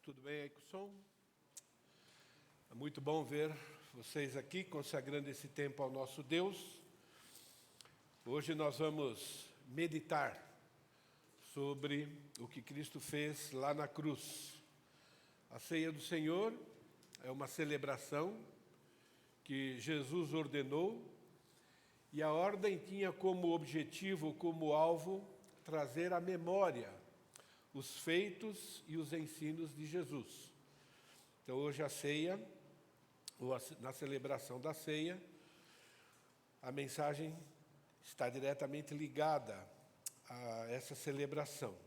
Tudo bem aí com o som? É muito bom ver vocês aqui consagrando esse tempo ao nosso Deus. Hoje nós vamos meditar sobre o que Cristo fez lá na cruz. A ceia do Senhor é uma celebração que Jesus ordenou e a ordem tinha como objetivo, como alvo, trazer à memória os feitos e os ensinos de Jesus. Então hoje a ceia, na celebração da ceia, a mensagem está diretamente ligada a essa celebração.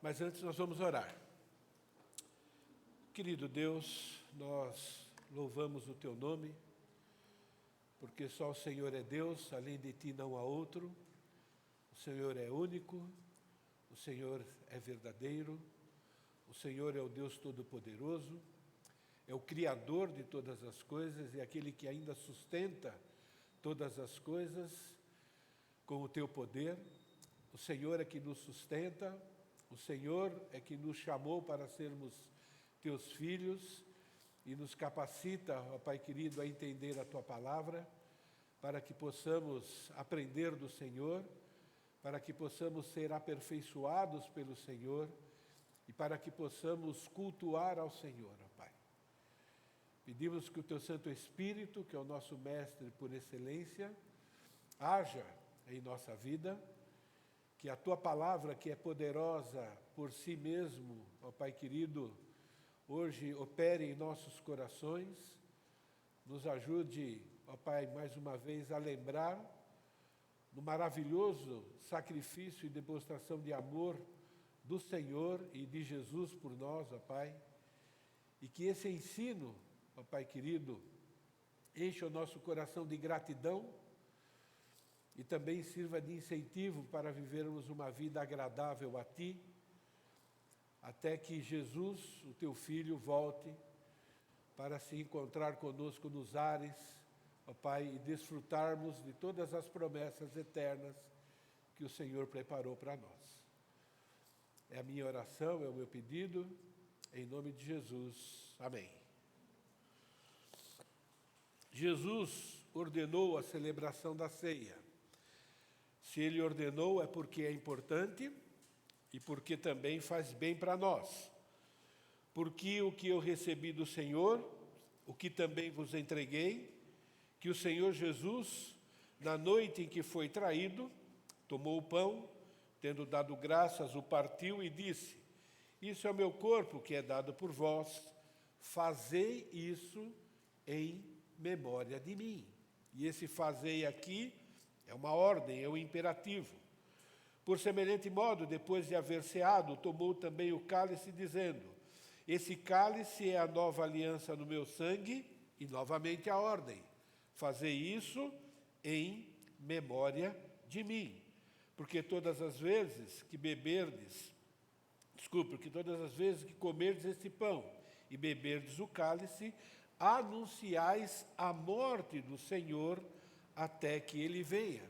Mas antes nós vamos orar. Querido Deus, nós louvamos o Teu nome, porque só o Senhor é Deus, além de Ti não há outro. O Senhor é único, o Senhor é verdadeiro, o Senhor é o Deus Todo-Poderoso, é o Criador de todas as coisas e aquele que ainda sustenta todas as coisas com o Teu poder. O Senhor é que nos sustenta, o Senhor é que nos chamou para sermos Teus filhos e nos capacita, ó Pai querido, a entender a Tua palavra, para que possamos aprender do Senhor, para que possamos ser aperfeiçoados pelo Senhor e para que possamos cultuar ao Senhor, ó Pai. Pedimos que o Teu Santo Espírito, que é o nosso mestre por excelência, haja em nossa vida, que a Tua palavra, que é poderosa por si mesmo, ó Pai querido, hoje opere em nossos corações, nos ajude, ó Pai, mais uma vez a lembrar no maravilhoso sacrifício e demonstração de amor do Senhor e de Jesus por nós, ó Pai, e que esse ensino, ó Pai querido, encha o nosso coração de gratidão e também sirva de incentivo para vivermos uma vida agradável a Ti, até que Jesus, o Teu Filho, volte para se encontrar conosco nos ares, ó Pai, e desfrutarmos de todas as promessas eternas que o Senhor preparou para nós. É a minha oração, é o meu pedido, em nome de Jesus. Amém. Jesus ordenou a celebração da ceia. Se Ele ordenou é porque é importante e porque também faz bem para nós. Porque o que eu recebi do Senhor, o que também vos entreguei, que o Senhor Jesus, na noite em que foi traído, tomou o pão, tendo dado graças, o partiu e disse: isso é o meu corpo que é dado por vós, fazei isso em memória de mim. E esse fazei aqui é uma ordem, é um imperativo. Por semelhante modo, depois de haver ceado, tomou também o cálice, dizendo: esse cálice é a nova aliança no meu sangue, e novamente a ordem: fazei isso em memória de mim. Porque todas as vezes que comerdes este pão e beberdes o cálice, anunciais a morte do Senhor até que Ele venha.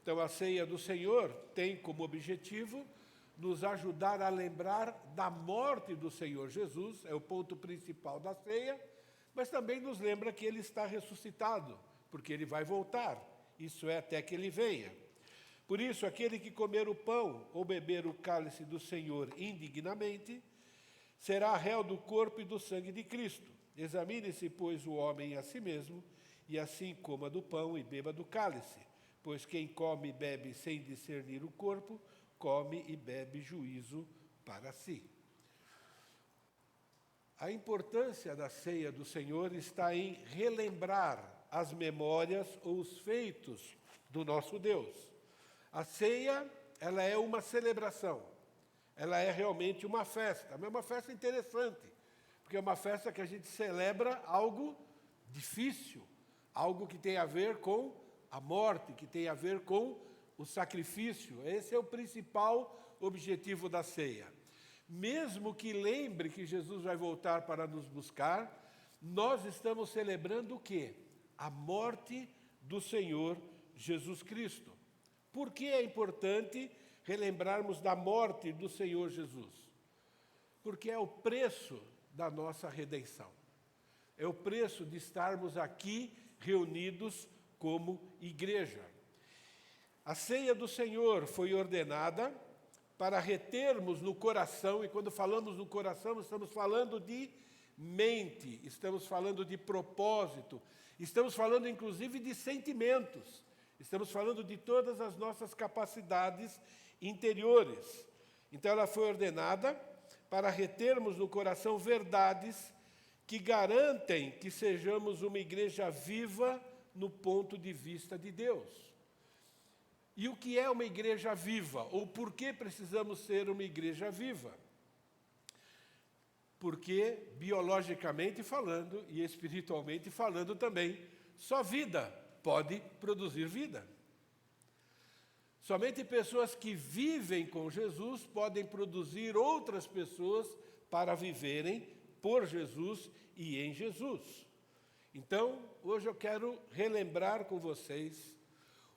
Então a ceia do Senhor tem como objetivo nos ajudar a lembrar da morte do Senhor Jesus, é o ponto principal da ceia, mas também nos lembra que Ele está ressuscitado, porque Ele vai voltar, isso é, até que Ele venha. Por isso, aquele que comer o pão ou beber o cálice do Senhor indignamente, será réu do corpo e do sangue de Cristo. Examine-se, pois, o homem a si mesmo, e assim coma do pão e beba do cálice. Pois quem come e bebe sem discernir o corpo, come e bebe juízo para si. A importância da ceia do Senhor está em relembrar as memórias ou os feitos do nosso Deus. A ceia, ela é uma celebração, ela é realmente uma festa, mas é uma festa interessante, porque é uma festa que a gente celebra algo difícil, algo que tem a ver com a morte, que tem a ver com o sacrifício. Esse é o principal objetivo da ceia. Mesmo que lembre que Jesus vai voltar para nos buscar, nós estamos celebrando o quê? A morte do Senhor Jesus Cristo. Por que é importante relembrarmos da morte do Senhor Jesus? porque é o preço da nossa redenção. É o preço de estarmos aqui reunidos como igreja. A ceia do Senhor foi ordenada para retermos no coração, e quando falamos no coração, estamos falando de mente, estamos falando de propósito, estamos falando inclusive de sentimentos, estamos falando de todas as nossas capacidades interiores. Então ela foi ordenada para retermos no coração verdades que garantem que sejamos uma igreja viva no ponto de vista de Deus. E o que é uma igreja viva? Ou por que precisamos ser uma igreja viva? Porque, biologicamente falando e espiritualmente falando também, só vida pode produzir vida. Somente pessoas que vivem com Jesus podem produzir outras pessoas para viverem por Jesus e em Jesus. Então, hoje eu quero relembrar com vocês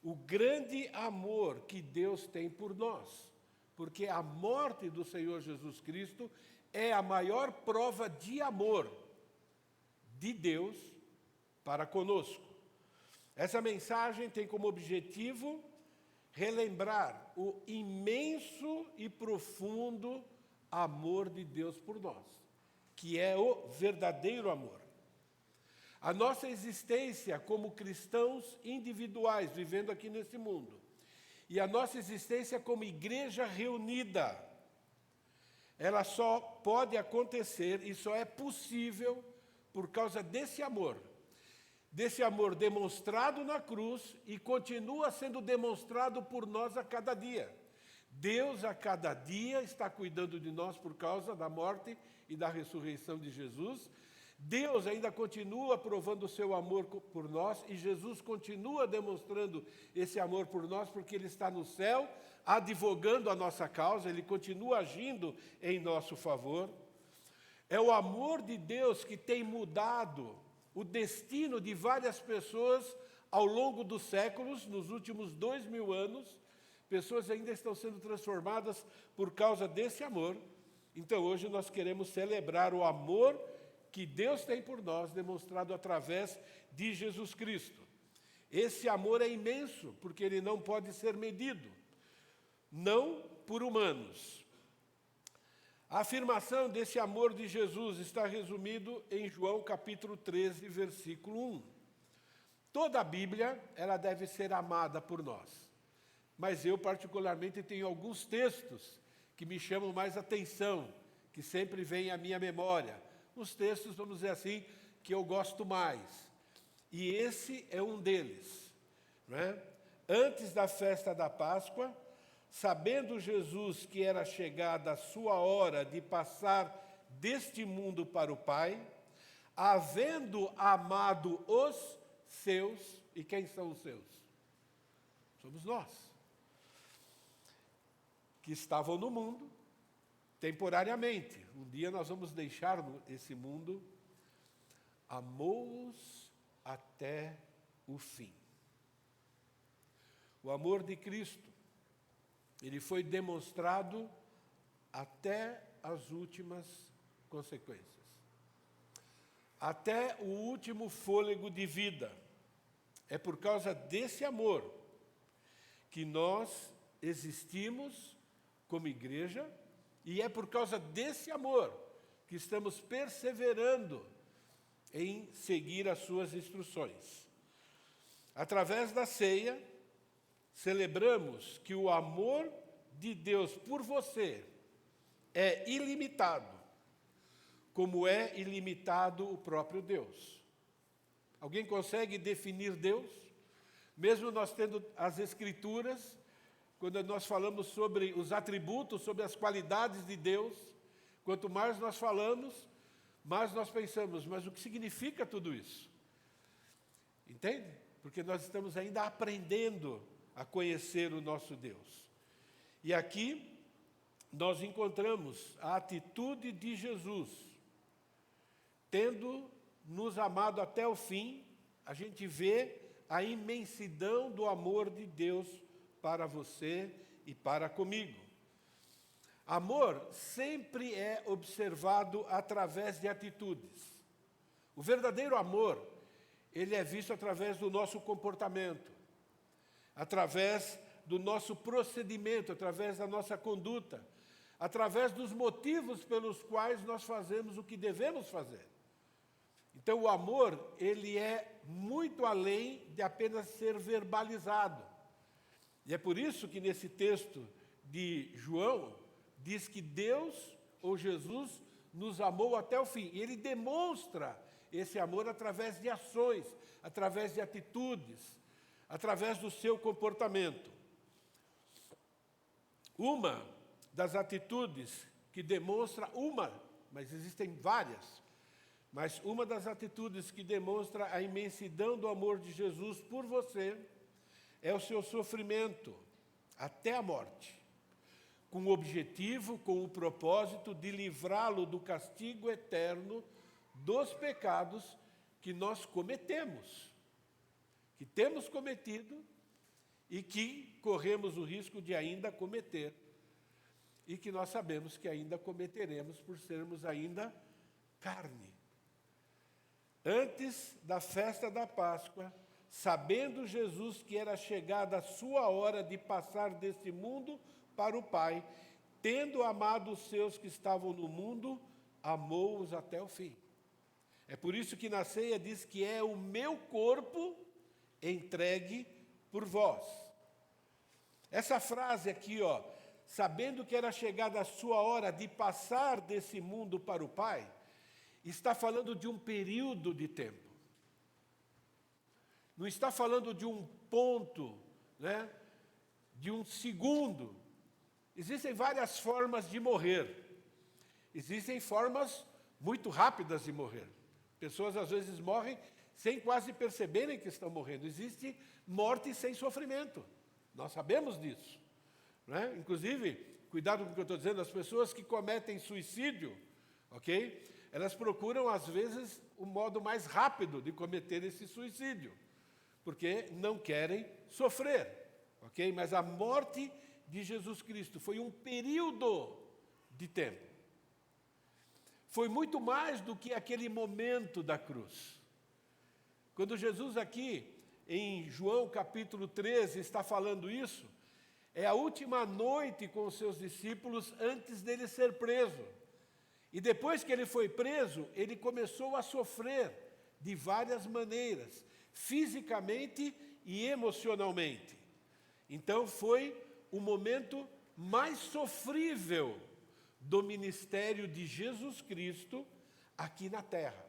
o grande amor que Deus tem por nós, porque a morte do Senhor Jesus Cristo é a maior prova de amor de Deus para conosco. Essa mensagem tem como objetivo relembrar o imenso e profundo amor de Deus por nós, que é o verdadeiro amor. A nossa existência como cristãos individuais vivendo aqui nesse mundo e a nossa existência como igreja reunida, ela só pode acontecer e só é possível por causa desse amor demonstrado na cruz e continua sendo demonstrado por nós a cada dia. Deus a cada dia está cuidando de nós por causa da morte e da ressurreição de Jesus. Deus ainda continua provando o seu amor por nós e Jesus continua demonstrando esse amor por nós porque Ele está no céu, advogando a nossa causa, Ele continua agindo em nosso favor. É o amor de Deus que tem mudado o destino de várias pessoas ao longo dos séculos, nos últimos 2000 anos, pessoas ainda estão sendo transformadas por causa desse amor. Então hoje nós queremos celebrar o amor que Deus tem por nós, demonstrado através de Jesus Cristo. Esse amor é imenso, porque ele não pode ser medido, não por humanos. A afirmação desse amor de Jesus está resumido em João capítulo 13, versículo 1. Toda a Bíblia, ela deve ser amada por nós. Mas eu particularmente tenho alguns textos que me chamam mais atenção, que sempre vêm à minha memória. Os textos, vamos dizer assim, que eu gosto mais. E esse é um deles. Não é? Antes da festa da Páscoa, sabendo Jesus que era chegada a sua hora de passar deste mundo para o Pai, havendo amado os seus, e quem são os seus? Somos nós, que estavam no mundo, temporariamente. Um dia nós vamos deixar esse mundo, amou-os até o fim. O amor de Cristo, ele foi demonstrado até as últimas consequências. Até o último fôlego de vida. É por causa desse amor que nós existimos como igreja e é por causa desse amor que estamos perseverando em seguir as suas instruções. Através da ceia, celebramos que o amor de Deus por você é ilimitado, como é ilimitado o próprio Deus. Alguém consegue definir Deus? Mesmo nós tendo as Escrituras, quando nós falamos sobre os atributos, sobre as qualidades de Deus, quanto mais nós falamos, mais nós pensamos, mas o que significa tudo isso? Entende? Porque nós estamos ainda aprendendo a conhecer o nosso Deus. E aqui nós encontramos a atitude de Jesus, tendo nos amado até o fim, a gente vê a imensidão do amor de Deus para você e para comigo. Amor sempre é observado através de atitudes. O verdadeiro amor, ele é visto através do nosso comportamento, através do nosso procedimento, através da nossa conduta, através dos motivos pelos quais nós fazemos o que devemos fazer. Então, o amor, ele é muito além de apenas ser verbalizado. E é por isso que nesse texto de João, diz que Deus, ou Jesus, nos amou até o fim. E ele demonstra esse amor através de ações, através de atitudes, através do seu comportamento. Uma das atitudes que demonstra mas existem várias, mas uma das atitudes que demonstra a imensidão do amor de Jesus por você é o seu sofrimento até a morte, com o objetivo, com o propósito de livrá-lo do castigo eterno dos pecados que nós cometemos, que temos cometido e que corremos o risco de ainda cometer, e que nós sabemos que ainda cometeremos por sermos ainda carne. Antes da festa da Páscoa, sabendo Jesus que era chegada a sua hora de passar deste mundo para o Pai, tendo amado os seus que estavam no mundo, amou-os até o fim. É por isso que na ceia diz que é o meu corpo entregue por vós. Essa frase aqui, sabendo que era chegada a sua hora de passar desse mundo para o Pai, está falando de um período de tempo. Não está falando de um ponto, de um segundo. Existem várias formas de morrer. Existem formas muito rápidas de morrer. Pessoas às vezes morrem sem quase perceberem que estão morrendo. Existe morte sem sofrimento. Nós sabemos disso. Inclusive, cuidado com o que eu estou dizendo, as pessoas que cometem suicídio, ok? Elas procuram, às vezes, o modo mais rápido de cometer esse suicídio, porque não querem sofrer, ok? Mas a morte de Jesus Cristo foi um período de tempo. Foi muito mais do que aquele momento da cruz. Quando Jesus aqui, em João capítulo 13, está falando isso, é a última noite com os seus discípulos antes dele ser preso. E depois que ele foi preso, ele começou a sofrer de várias maneiras, fisicamente e emocionalmente. Então foi o momento mais sofrível do ministério de Jesus Cristo aqui na terra.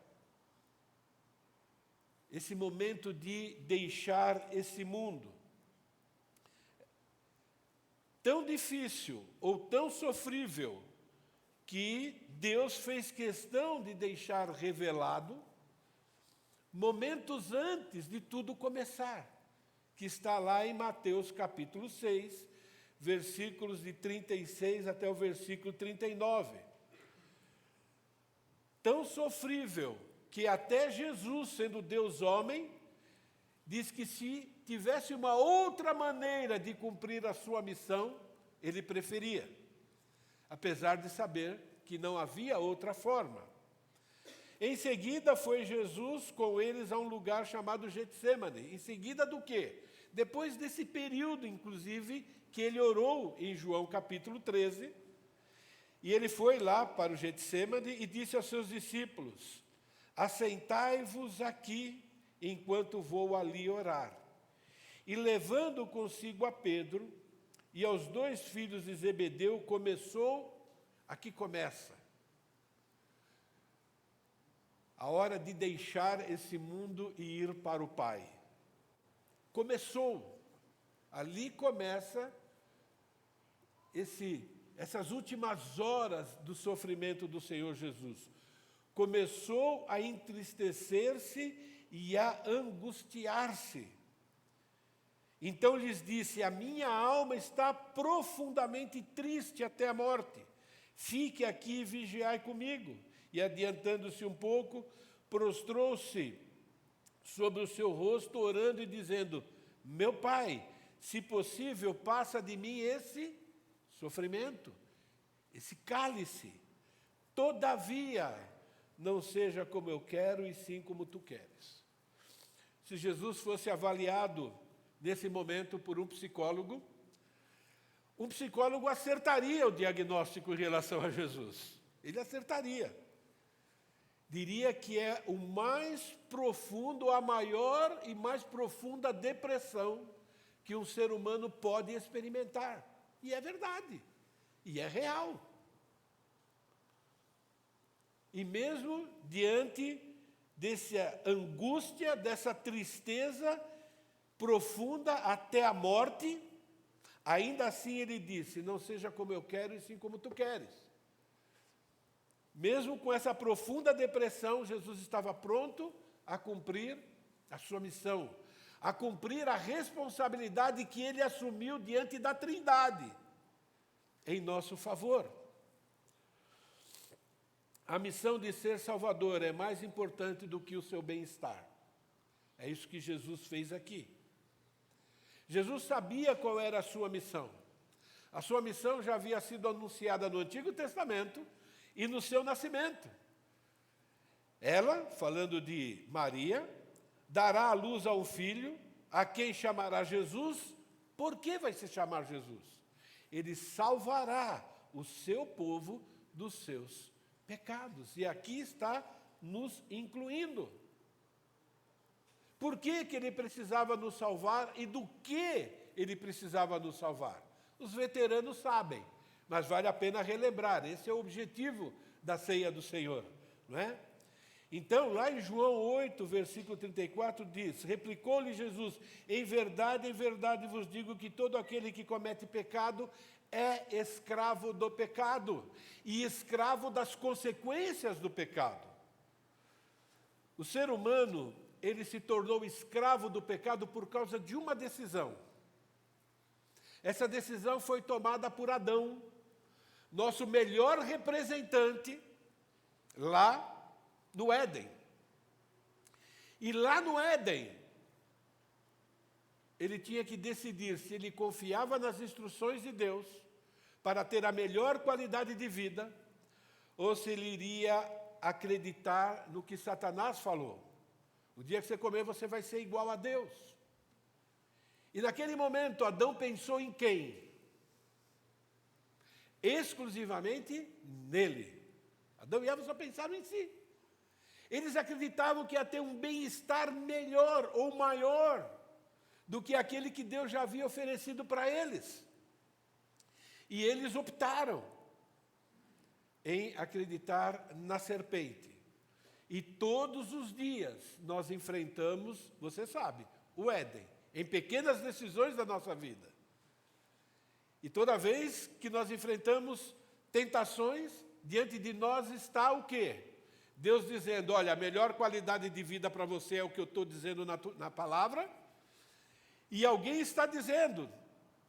Esse momento de deixar esse mundo. Tão difícil ou tão sofrível que Deus fez questão de deixar revelado momentos antes de tudo começar, que está lá em Mateus capítulo 6, versículos de 36 até o versículo 39. Tão sofrível que até Jesus, sendo Deus homem, diz que se tivesse uma outra maneira de cumprir a sua missão, ele preferia, apesar de saber que não havia outra forma. Em seguida foi Jesus com eles a um lugar chamado Getsêmani. Em seguida do quê? Depois desse período, inclusive, que ele orou em João capítulo 13, e ele foi lá para o Getsêmani e disse aos seus discípulos: assentai-vos aqui, enquanto vou ali orar. E levando consigo a Pedro e aos 2 filhos de Zebedeu, aqui começa a hora de deixar esse mundo e ir para o Pai. Ali começa essas últimas horas do sofrimento do Senhor Jesus. Começou a entristecer-se e a angustiar-se. Então lhes disse: a minha alma está profundamente triste até a morte. Fique aqui e vigiai comigo. E adiantando-se um pouco, prostrou-se sobre o seu rosto, orando e dizendo: meu Pai, se possível, passa de mim esse sofrimento. esse cálice. Todavia, não seja como eu quero, e sim como tu queres. Se Jesus fosse avaliado nesse momento por um psicólogo acertaria o diagnóstico em relação a Jesus. Ele acertaria. Diria que é o mais profundo, a maior e mais profunda depressão que um ser humano pode experimentar. E é verdade. E é real. E mesmo diante dessa angústia, dessa tristeza profunda até a morte, ainda assim ele disse, não seja como eu quero, e sim como tu queres. Mesmo com essa profunda depressão, Jesus estava pronto a cumprir a sua missão, a cumprir a responsabilidade que ele assumiu diante da Trindade, em nosso favor. A missão de ser Salvador é mais importante do que o seu bem-estar. É isso que Jesus fez aqui. Jesus sabia qual era a sua missão. A sua missão já havia sido anunciada no Antigo Testamento e no seu nascimento. Ela, falando de Maria, dará à luz a um filho, a quem chamará Jesus. Por que vai se chamar Jesus? Ele salvará o seu povo dos seus pecados. E aqui está nos incluindo. Por que ele precisava nos salvar e do que ele precisava nos salvar? Os veteranos sabem, mas vale a pena relembrar. Esse é o objetivo da ceia do Senhor, não é? Então, lá em João 8, versículo 34, diz, replicou-lhe Jesus, em verdade vos digo que todo aquele que comete pecado é escravo do pecado e escravo das consequências do pecado. O ser humano, ele se tornou escravo do pecado por causa de uma decisão. Essa decisão foi tomada por Adão, nosso melhor representante, lá no Éden. E lá no Éden, ele tinha que decidir se ele confiava nas instruções de Deus para ter a melhor qualidade de vida, ou se ele iria acreditar no que Satanás falou. O dia que você comer, você vai ser igual a Deus. E naquele momento, Adão pensou em quem? Exclusivamente nele. Adão e Eva só pensaram em si. Eles acreditavam que ia ter um bem-estar melhor ou maior do que aquele que Deus já havia oferecido para eles. E eles optaram em acreditar na serpente. E todos os dias nós enfrentamos, você sabe, o Éden, em pequenas decisões da nossa vida. E toda vez que nós enfrentamos tentações, diante de nós está o quê? Deus dizendo, olha, a melhor qualidade de vida para você é o que eu estou dizendo na palavra, e alguém está dizendo,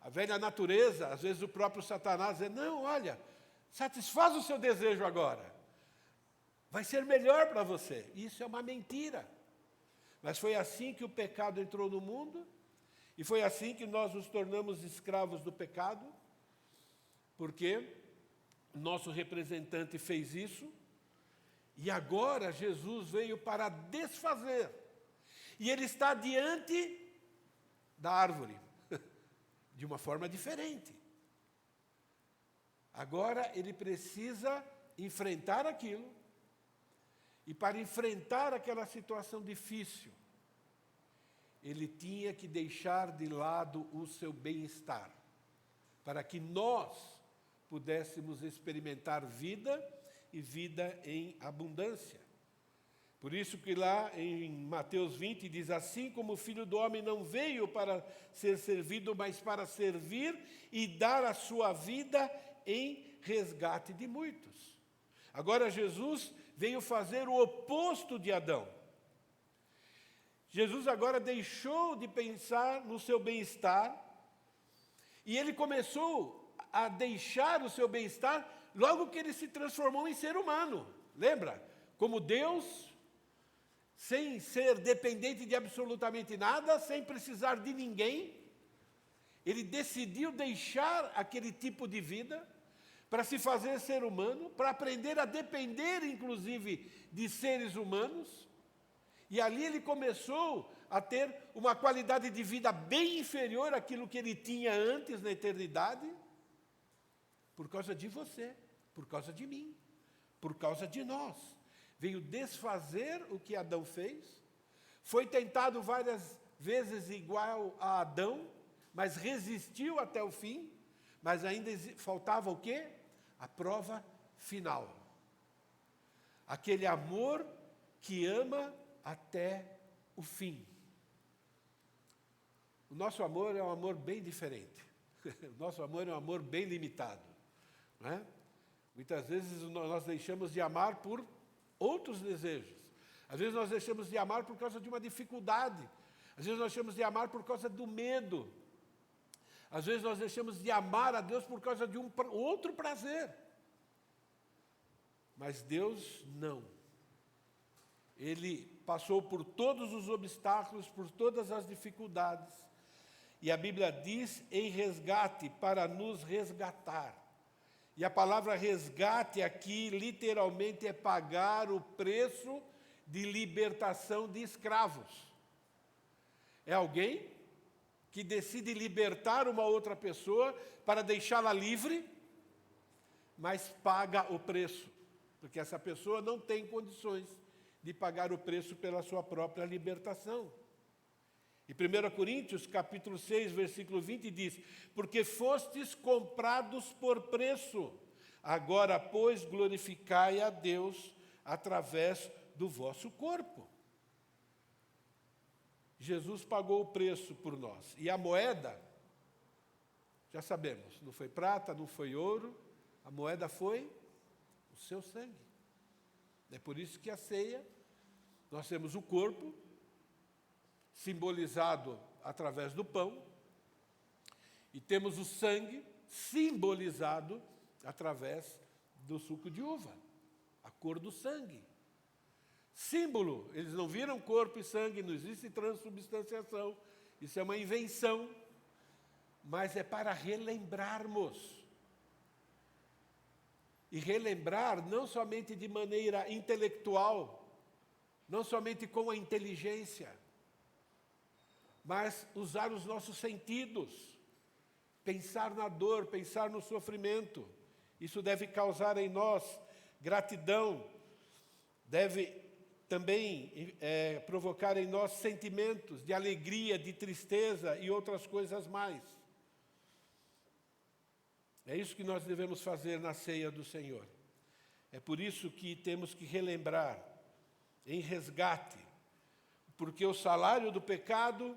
a velha natureza, às vezes o próprio Satanás, diz, não, olha, satisfaz o seu desejo agora, vai ser melhor para você. Isso é uma mentira. Mas foi assim que o pecado entrou no mundo, e foi assim que nós nos tornamos escravos do pecado, porque nosso representante fez isso, e agora Jesus veio para desfazer. E ele está diante da árvore, de uma forma diferente. Agora ele precisa enfrentar aquilo, e para enfrentar aquela situação difícil, ele tinha que deixar de lado o seu bem-estar, para que nós pudéssemos experimentar vida e vida em abundância. Por isso que lá em Mateus 20 diz, assim como o Filho do Homem não veio para ser servido, mas para servir e dar a sua vida em resgate de muitos. Agora Jesus veio fazer o oposto de Adão. Jesus agora deixou de pensar no seu bem-estar e ele começou a deixar o seu bem-estar logo que ele se transformou em ser humano. Lembra? Como Deus, sem ser dependente de absolutamente nada, sem precisar de ninguém, ele decidiu deixar aquele tipo de vida para se fazer ser humano, para aprender a depender, inclusive, de seres humanos. E ali ele começou a ter uma qualidade de vida bem inferior àquilo que ele tinha antes na eternidade, por causa de você, por causa de mim, por causa de nós. Veio desfazer o que Adão fez, foi tentado várias vezes igual a Adão, mas resistiu até o fim, mas ainda faltava o quê? A prova final. Aquele amor que ama até o fim. O nosso amor é um amor bem diferente. O nosso amor é um amor bem limitado. Não é? Muitas vezes nós deixamos de amar por outros desejos. Às vezes nós deixamos de amar por causa de uma dificuldade. Às vezes nós deixamos de amar por causa do medo. Às vezes nós deixamos de amar a Deus por causa de outro prazer. Mas Deus não. Ele passou por todos os obstáculos, por todas as dificuldades. E a Bíblia diz em resgate, para nos resgatar. E a palavra resgate aqui, literalmente, é pagar o preço de libertação de escravos. É alguém que decide libertar uma outra pessoa para deixá-la livre, mas paga o preço, porque essa pessoa não tem condições de pagar o preço pela sua própria libertação. Em 1 Coríntios, capítulo 6, versículo 20, diz: porque fostes comprados por preço, agora, pois, glorificai a Deus através do vosso corpo. Jesus pagou o preço por nós. E a moeda, já sabemos, não foi prata, não foi ouro, a moeda foi o seu sangue. É por isso que a ceia, nós temos o corpo, simbolizado através do pão, e temos o sangue, simbolizado através do suco de uva, a cor do sangue. Símbolo, eles não viram corpo e sangue, não existe transubstanciação, isso é uma invenção, mas é para relembrarmos. E relembrar não somente de maneira intelectual, não somente com a inteligência, mas usar os nossos sentidos, pensar na dor, pensar no sofrimento. Isso deve causar em nós gratidão, deve também provocar em nós sentimentos de alegria, de tristeza e outras coisas mais. É isso que nós devemos fazer na ceia do Senhor. É por isso que temos que relembrar, em resgate, porque o salário do pecado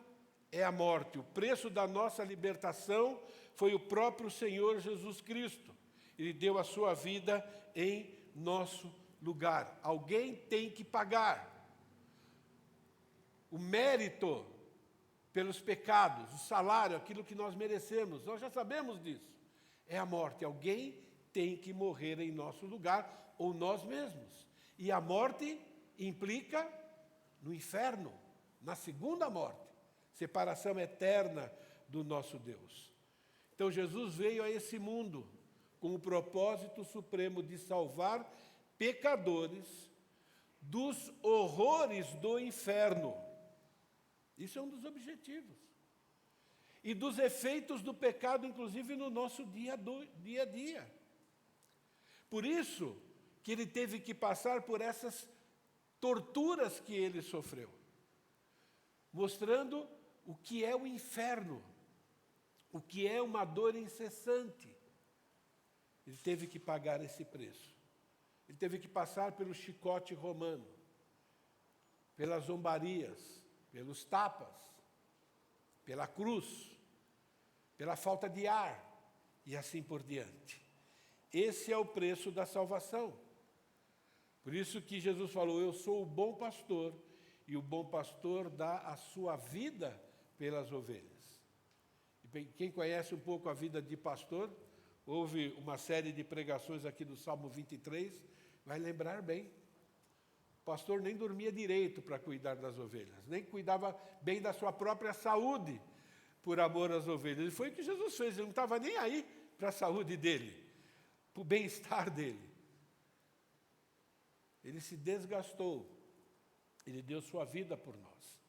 é a morte. O preço da nossa libertação foi o próprio Senhor Jesus Cristo. Ele deu a sua vida em nosso lugar. Alguém tem que pagar. O mérito pelos pecados, o salário, aquilo que nós merecemos, nós já sabemos disso. É a morte. Alguém tem que morrer em nosso lugar, ou nós mesmos. E a morte implica no inferno, na segunda morte. Separação eterna do nosso Deus. Então Jesus veio a esse mundo com o propósito supremo de salvar pecadores dos horrores do inferno. Isso é um dos objetivos. E dos efeitos do pecado, inclusive no nosso dia a dia. Por isso que ele teve que passar por essas torturas que ele sofreu, mostrando o que é o inferno, o que é uma dor incessante. Ele teve que pagar esse preço. Ele teve que passar pelo chicote romano, pelas zombarias, pelos tapas, pela cruz, pela falta de ar e assim por diante. Esse é o preço da salvação. Por isso que Jesus falou: eu sou o bom pastor, e o bom pastor dá a sua vida pelas ovelhas. E quem conhece um pouco a vida de pastor, houve uma série de pregações aqui do Salmo 23, vai lembrar bem. O pastor nem dormia direito para cuidar das ovelhas, nem cuidava bem da sua própria saúde por amor às ovelhas. E foi o que Jesus fez, ele não estava nem aí para a saúde dele. para o bem-estar dele. Ele se desgastou, ele deu sua vida por nós.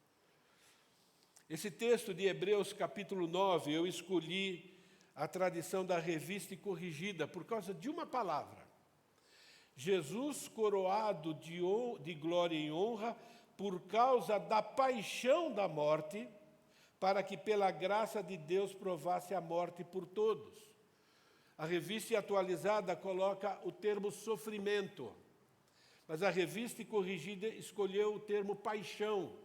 Esse texto de Hebreus capítulo 9, eu escolhi a tradição da Revista e Corrigida por causa de uma palavra. Jesus coroado de glória e honra por causa da paixão da morte, para que pela graça de Deus provasse a morte por todos. A Revista Atualizada coloca o termo sofrimento, mas a Revista e Corrigida escolheu o termo paixão.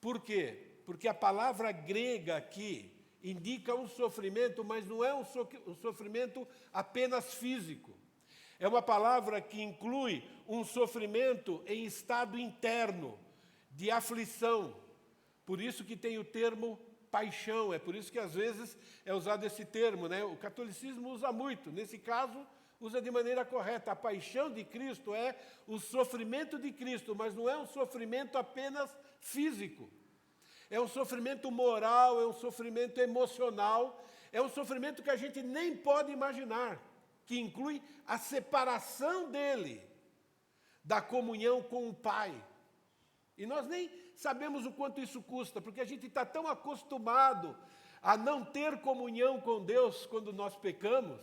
Por quê? Porque a palavra grega aqui indica um sofrimento, mas não é um sofrimento apenas físico. É uma palavra que inclui um sofrimento em estado interno, de aflição. Por isso que tem o termo paixão, é por isso que às vezes é usado esse termo, né? O catolicismo usa muito, nesse caso, usa de maneira correta. A paixão de Cristo é o sofrimento de Cristo, mas não é um sofrimento apenas físico. É um sofrimento moral, é um sofrimento emocional, é um sofrimento que a gente nem pode imaginar, que inclui a separação dele da comunhão com o Pai. E nós nem sabemos o quanto isso custa, porque a gente está tão acostumado a não ter comunhão com Deus quando nós pecamos,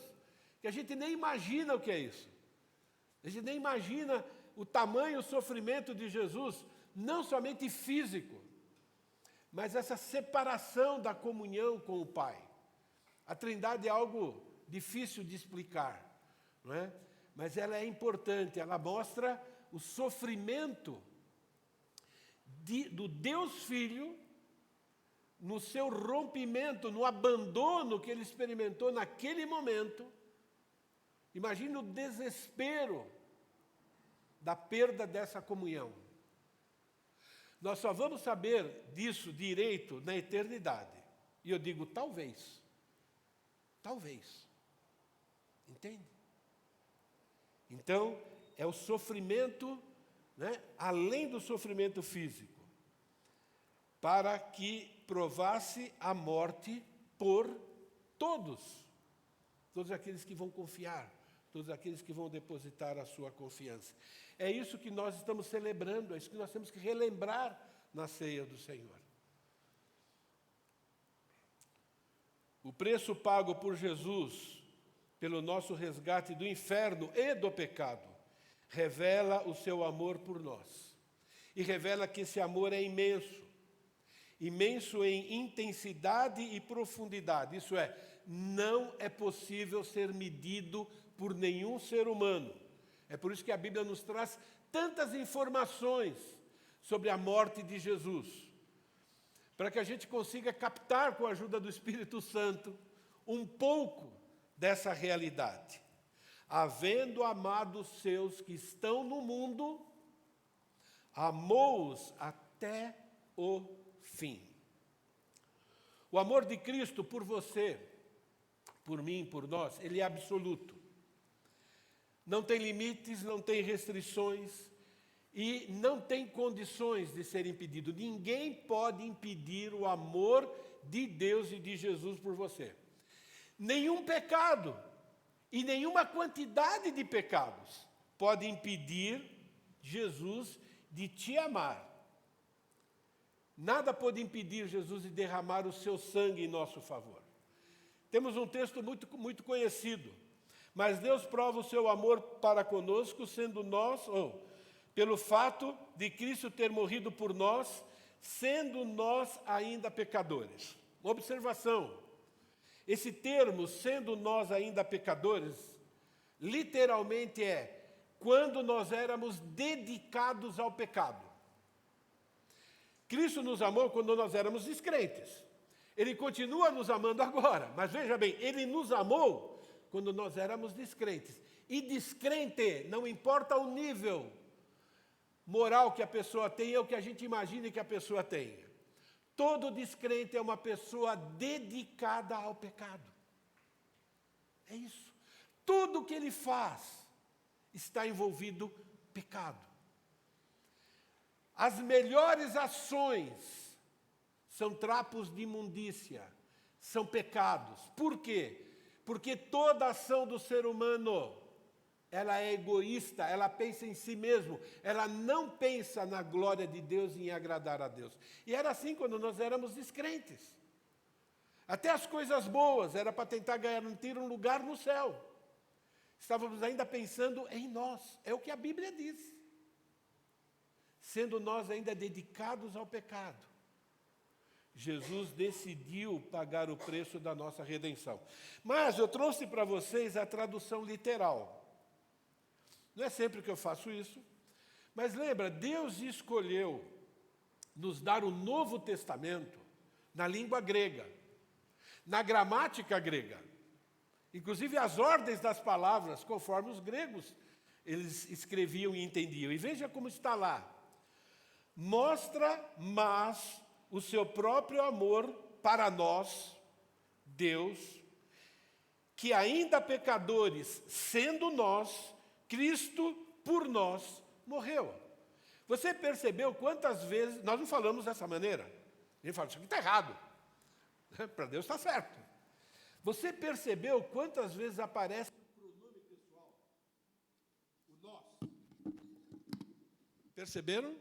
que a gente nem imagina o que é isso. A gente nem imagina o tamanho, o sofrimento de Jesus, não somente físico, mas essa separação da comunhão com o Pai. A Trindade é algo difícil de explicar, não é? Mas ela é importante, ela mostra o sofrimento do Deus Filho no seu rompimento, no abandono que ele experimentou naquele momento. Imagina o desespero da perda dessa comunhão. Nós só vamos saber disso direito na eternidade. E eu digo talvez. Talvez. Entende? Então, é o sofrimento, né, além do sofrimento físico, para que provasse a morte por todos. Todos aqueles que vão confiar, todos aqueles que vão depositar a sua confiança. É isso que nós estamos celebrando, é isso que nós temos que relembrar na ceia do Senhor. O preço pago por Jesus, pelo nosso resgate do inferno e do pecado, revela o seu amor por nós. E revela que esse amor é imenso. Imenso em intensidade e profundidade. Isso é, não é possível ser medido por nenhum ser humano. É por isso que a Bíblia nos traz tantas informações sobre a morte de Jesus, para que a gente consiga captar, com a ajuda do Espírito Santo, um pouco dessa realidade. Havendo amado os seus que estão no mundo, amou-os até o fim. O amor de Cristo por você, por mim, por nós, ele é absoluto. Não tem limites, não tem restrições e não tem condições de ser impedido. Ninguém pode impedir o amor de Deus e de Jesus por você. Nenhum pecado e nenhuma quantidade de pecados pode impedir Jesus de te amar. Nada pode impedir Jesus de derramar o seu sangue em nosso favor. Temos um texto muito conhecido. Mas Deus prova o seu amor para conosco, sendo nós, pelo fato de Cristo ter morrido por nós, sendo nós ainda pecadores. Uma observação. Esse termo, sendo nós ainda pecadores, literalmente é quando nós éramos dedicados ao pecado. Cristo nos amou quando nós éramos descrentes. Ele continua nos amando agora, mas veja bem, Ele nos amou quando nós éramos descrentes. E descrente, não importa o nível moral que a pessoa tenha, ou que a gente imagine que a pessoa tenha. Todo descrente é uma pessoa dedicada ao pecado. É isso. Tudo que ele faz está envolvido pecado. As melhores ações são trapos de imundícia, são pecados. Por quê? Porque toda ação do ser humano, ela é egoísta, ela pensa em si mesmo, ela não pensa na glória de Deus e em agradar a Deus. E era assim quando nós éramos descrentes. Até as coisas boas era para tentar garantir um lugar no céu. Estávamos ainda pensando em nós, é o que a Bíblia diz. Sendo nós ainda dedicados ao pecado, Jesus decidiu pagar o preço da nossa redenção. Mas eu trouxe para vocês a tradução literal. Não é sempre que eu faço isso, mas lembra, Deus escolheu nos dar o Novo Testamento na língua grega, na gramática grega. Inclusive as ordens das palavras, conforme os gregos eles escreviam e entendiam. E veja como está lá. Mostra, mas, o seu próprio amor para nós, Deus, que ainda pecadores, sendo nós, Cristo por nós morreu. Você percebeu quantas vezes, nós não falamos dessa maneira, a gente fala, isso aqui está errado, para Deus está certo. Você percebeu quantas vezes aparece o pronome pessoal? O nós. Perceberam?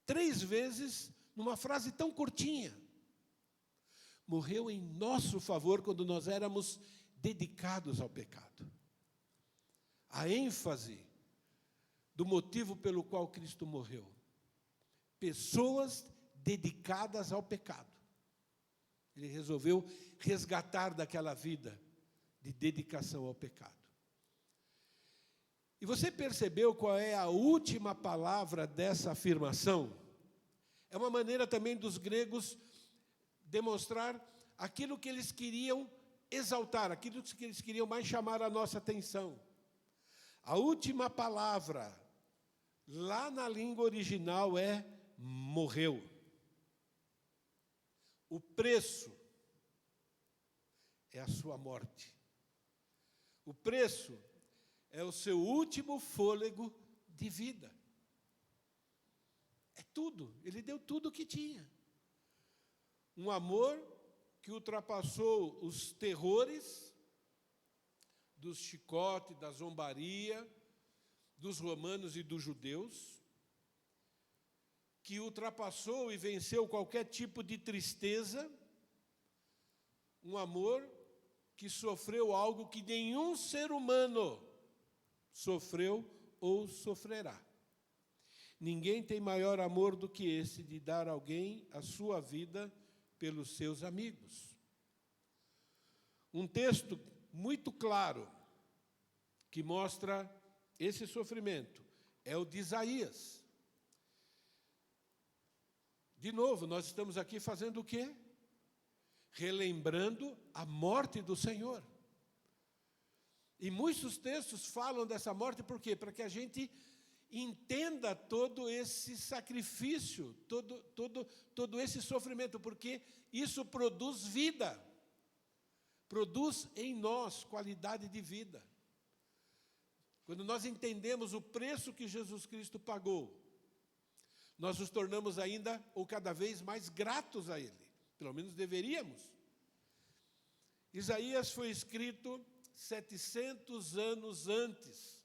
3 vezes numa frase tão curtinha. Morreu em nosso favor quando nós éramos dedicados ao pecado. A ênfase do motivo pelo qual Cristo morreu. Pessoas dedicadas ao pecado. Ele resolveu resgatar daquela vida de dedicação ao pecado. E você percebeu qual é a última palavra dessa afirmação? É uma maneira também dos gregos demonstrar aquilo que eles queriam exaltar, aquilo que eles queriam mais chamar a nossa atenção. A última palavra, lá na língua original, é morreu. O preço é a sua morte. O preço é o seu último fôlego de vida. É tudo, ele deu tudo o que tinha. Um amor que ultrapassou os terrores do chicote, da zombaria, dos romanos e dos judeus, que ultrapassou e venceu qualquer tipo de tristeza, um amor que sofreu algo que nenhum ser humano sofreu ou sofrerá. Ninguém tem maior amor do que esse de dar a alguém a sua vida pelos seus amigos. Um texto muito claro que mostra esse sofrimento é o de Isaías. De novo, nós estamos aqui fazendo o quê? Relembrando a morte do Senhor. E muitos textos falam dessa morte, por quê? Para que a gente entenda todo esse sacrifício, todo esse sofrimento, porque isso produz vida, produz em nós qualidade de vida. Quando nós entendemos o preço que Jesus Cristo pagou, nós nos tornamos ainda, ou cada vez mais gratos a Ele, pelo menos deveríamos. Isaías foi escrito 700 anos antes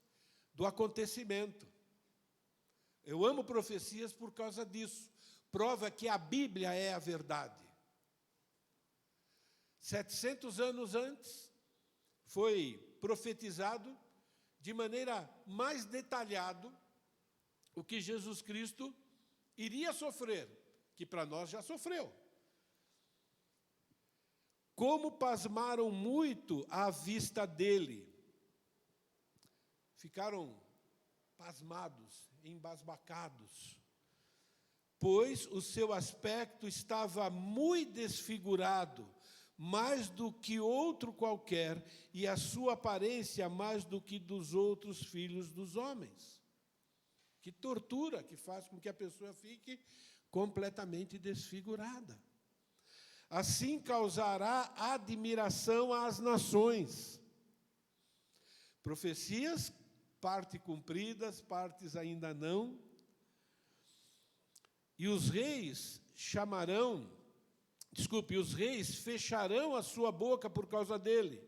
do acontecimento. Eu amo profecias por causa disso. Prova que a Bíblia é a verdade. 700 anos antes, foi profetizado de maneira mais detalhada o que Jesus Cristo iria sofrer, que para nós já sofreu. Como pasmaram muito à vista dele. Ficaram pasmados, embasbacados, pois o seu aspecto estava muito desfigurado, mais do que outro qualquer, e a sua aparência mais do que dos outros filhos dos homens. Que tortura que faz com que a pessoa fique completamente desfigurada. Assim causará admiração às nações. Profecias, parte cumpridas, partes ainda não. E os reis chamarão os reis fecharão a sua boca por causa dele,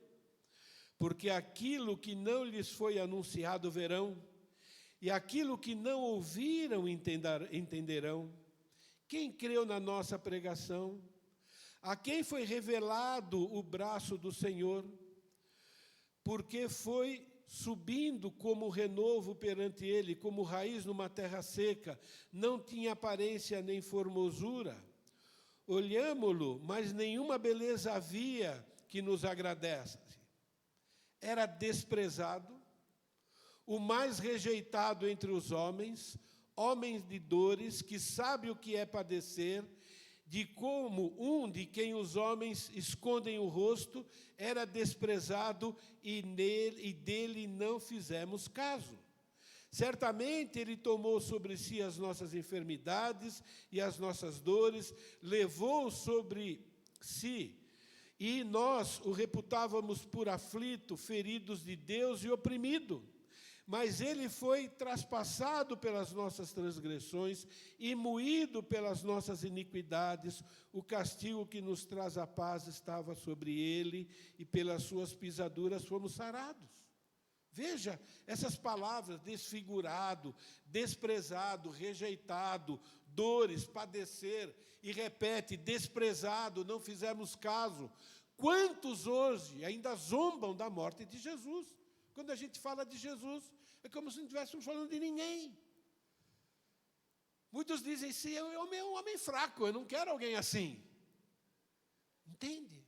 porque aquilo que não lhes foi anunciado verão, e aquilo que não ouviram entenderão. Quem creu na nossa pregação? A quem foi revelado o braço do Senhor? Porque foi subindo como renovo perante ele, como raiz numa terra seca, não tinha aparência nem formosura. Olhámo-lo, mas nenhuma beleza havia que nos agradesse. Era desprezado, o mais rejeitado entre os homens, homens de dores, que sabe o que é padecer, de como um de quem os homens escondem o rosto, era desprezado e dele não fizemos caso. Certamente ele tomou sobre si as nossas enfermidades e as nossas dores, levou sobre si, e nós o reputávamos por aflito, feridos de Deus e oprimido. Mas ele foi traspassado pelas nossas transgressões e moído pelas nossas iniquidades. O castigo que nos traz a paz estava sobre ele, e pelas suas pisaduras fomos sarados. Veja essas palavras: desfigurado, desprezado, rejeitado, dores, padecer, e repete: desprezado, não fizemos caso. Quantos hoje ainda zombam da morte de Jesus? Quando a gente fala de Jesus, é como se não estivéssemos falando de ninguém. Muitos dizem: sim, eu sou um homem fraco, eu não quero alguém assim. Entende?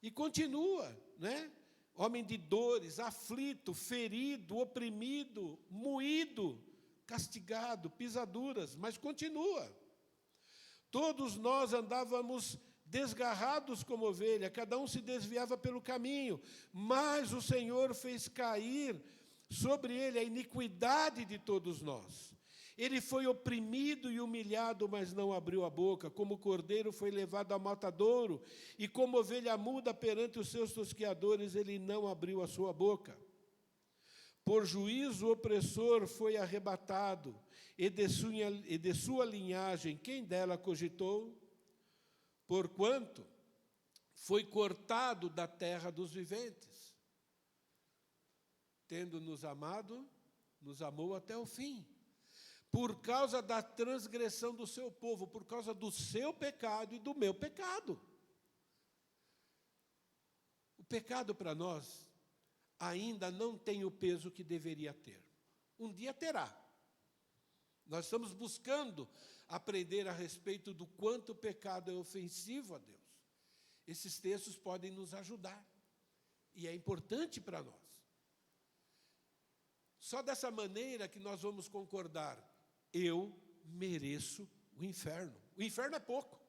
E continua, né? Homem de dores, aflito, ferido, oprimido, moído, castigado, pisaduras, mas continua. Todos nós andávamos desgarrados como ovelha, cada um se desviava pelo caminho, mas o Senhor fez cair sobre ele a iniquidade de todos nós. Ele foi oprimido e humilhado, mas não abriu a boca. Como cordeiro foi levado ao matadouro, e como ovelha muda perante os seus tosqueadores, ele não abriu a sua boca. Por juízo o opressor foi arrebatado, e de sua linhagem, quem dela cogitou? Porquanto foi cortado da terra dos viventes. Tendo-nos amado, nos amou até o fim. Por causa da transgressão do seu povo, por causa do seu pecado e do meu pecado. O pecado para nós ainda não tem o peso que deveria ter. Um dia terá. Nós estamos buscando aprender a respeito do quanto o pecado é ofensivo a Deus. Esses textos podem nos ajudar, e é importante para nós. Só dessa maneira que nós vamos concordar: eu mereço o inferno. O inferno é pouco.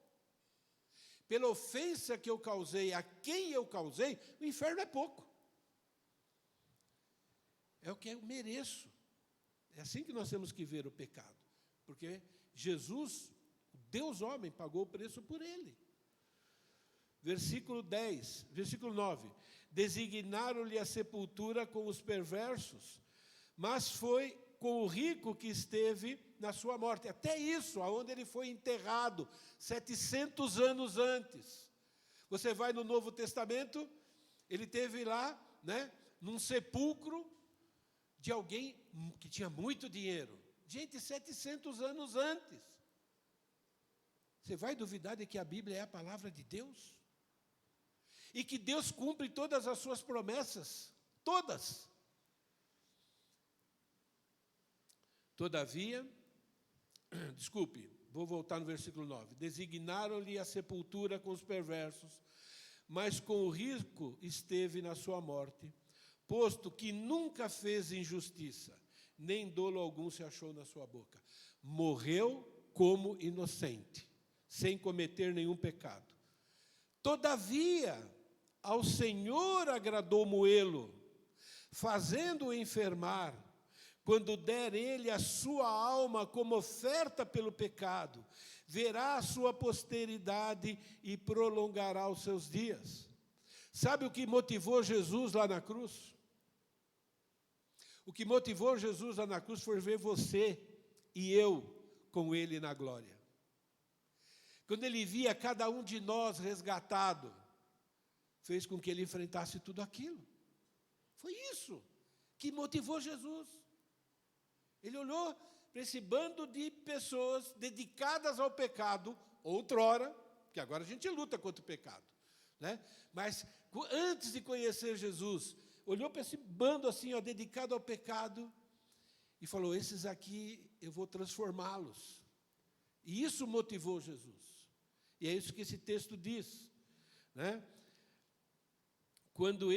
Pela ofensa que eu causei a quem eu causei, o inferno é pouco. É o que eu mereço. É assim que nós temos que ver o pecado. Porque Jesus, o Deus homem, pagou o preço por ele. Versículo 9. Designaram-lhe a sepultura com os perversos, mas foi com o rico que esteve na sua morte. Até isso, aonde ele foi enterrado 700 anos antes. Você vai no Novo Testamento, ele teve lá, né, num sepulcro de alguém que tinha muito dinheiro. Gente, 700 anos antes. Você vai duvidar de que a Bíblia é a palavra de Deus? E que Deus cumpre todas as suas promessas? Todas. Todavia, vou voltar no versículo 9. Designaram-lhe a sepultura com os perversos, mas com o rico esteve na sua morte, posto que nunca fez injustiça, nem dolo algum se achou na sua boca. Morreu como inocente, sem cometer nenhum pecado. Todavia, ao Senhor agradou moê-lo, fazendo-o enfermar, quando der ele a sua alma como oferta pelo pecado, verá a sua posteridade e prolongará os seus dias. Sabe o que motivou Jesus lá na cruz? O que motivou Jesus lá na cruz foi ver você e eu com ele na glória. quando ele via cada um de nós resgatado, fez com que ele enfrentasse tudo aquilo. Foi isso que motivou Jesus. Ele olhou para esse bando de pessoas dedicadas ao pecado, outrora, que agora a gente luta contra o pecado, né? Mas antes de conhecer Jesus, olhou para esse bando assim, ó, dedicado ao pecado, e falou: esses aqui eu vou transformá-los. E isso motivou Jesus. E é isso que esse texto diz, né? Quando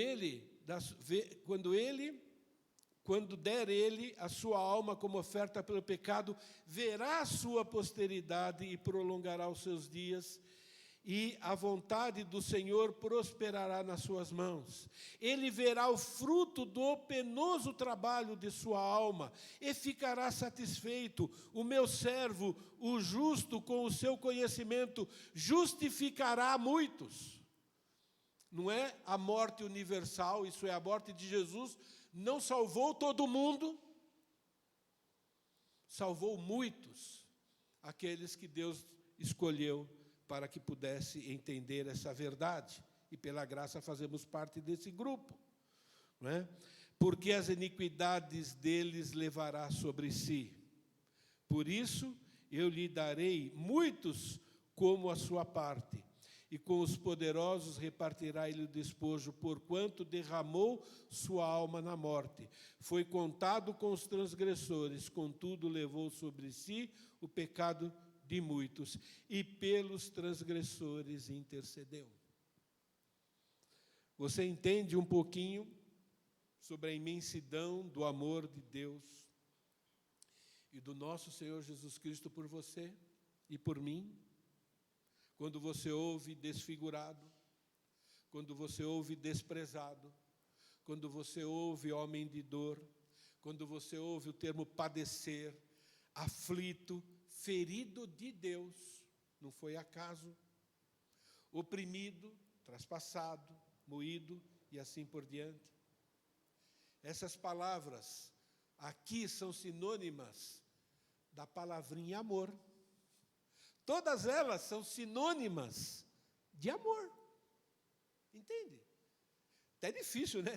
der ele a sua alma como oferta pelo pecado, verá a sua posteridade e prolongará os seus dias, e a vontade do Senhor prosperará nas suas mãos. Ele verá o fruto do penoso trabalho de sua alma e ficará satisfeito. O meu servo, o justo, com o seu conhecimento, justificará muitos. Não é a morte universal, isso é, a morte de Jesus não salvou todo mundo, salvou muitos, aqueles que Deus escolheu para que pudesse entender essa verdade, e pela graça fazemos parte desse grupo, não é? Porque as iniquidades deles levará sobre si. Por isso eu lhe darei muitos como a sua parte, e com os poderosos repartirá ele o despojo, porquanto derramou sua alma na morte. Foi contado com os transgressores, contudo levou sobre si o pecado de muitos, e pelos transgressores intercedeu. Você entende um pouquinho sobre a imensidão do amor de Deus e do nosso Senhor Jesus Cristo por você e por mim? Quando você ouve desfigurado, quando você ouve desprezado, quando você ouve homem de dor, quando você ouve o termo padecer, aflito, ferido de Deus, não foi acaso, oprimido, traspassado, moído e assim por diante. Essas palavras aqui são sinônimas da palavrinha amor. Todas elas são sinônimas de amor. Entende? Até difícil, né,